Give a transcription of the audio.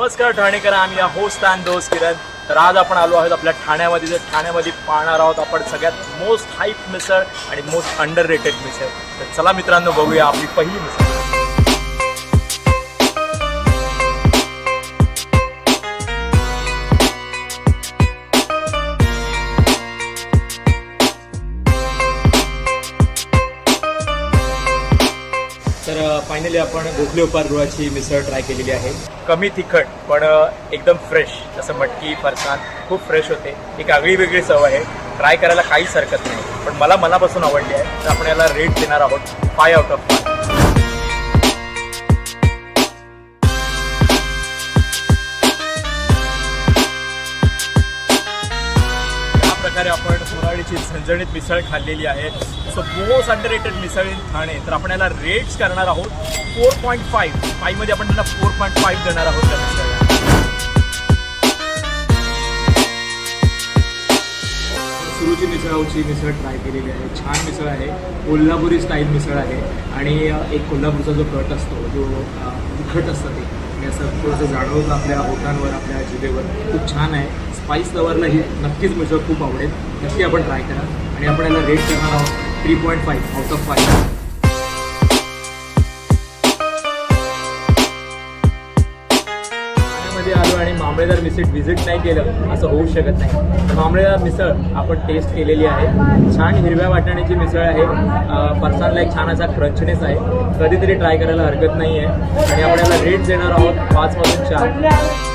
नमस्कार ठाणेकर, आम्ही या होस्ट अँड दोस्त किरण. तर आज आपण आलो आहोत आपल्या ठाण्यामध्ये. तर ठाण्यामध्ये पाहणार आहोत आपण सगळ्यात मोस्ट हाईप मिसळ आणि मोस्ट अंडर रेटेड मिसळ. तर चला मित्रांनो, बघूया आपली पहिली मिसळ. तर फायनली आपण गोखले उपाहारगृहाची मिसळ ट्राय केलेली आहे. कमी तिखट पण एकदम फ्रेश, जसं मटकी फरसाण खूप फ्रेश होते. एक आगळी वेगळी चव आहे. ट्राय करायला काहीच हरकत नाही, पण मला मनापासून आवडली आहे. तर आपण याला रेट देणार आहोत 5 आउट ऑफ 5. प्रकारे आपण सोराडीची झणझणीत मिसळ खाल्लेली आहे. So most underrated misal in Thane. तर आपण याला रेट्स करणार आहोत 4.5. 5 मध्ये आपण त्यांना 4.5 देणार आहोत त्या मिसळला. सुरुची मिसळ हाऊसची मिसळ ट्राय केलेली आहे. छान मिसळ आहे. कोल्हापुरी स्टाईल मिसळ आहे आणि एक कोल्हापूरचा जो कट असतो, जो तिखट असतं, ते असं थोडंसं जाणवतं आपल्या ओठांवर, आपल्या जिभेवर. खूप छान आहे. स्पाइस लवरला ही नक्कीच मिसळ खूप आवडेल. नक्की आपण ट्राय करा. आणि आपण याला रेट करणार आहोत 3.5 आउट ऑफ 5. ठाण्यामध्ये आलो आणि मांबळेदार मिसळ व्हिजिट नाही केलं असं होऊ शकत नाही. तर मांबळेदार मिसळ आपण टेस्ट केलेली आहे. छान हिरव्या वाटाण्याची मिसळ आहे. फरसाणला एक छान असा क्रंचनेस आहे. कधीतरी ट्राय करायला हरकत नाही आहे. आणि आपण याला रेट देणार आहोत 5 मधून 4.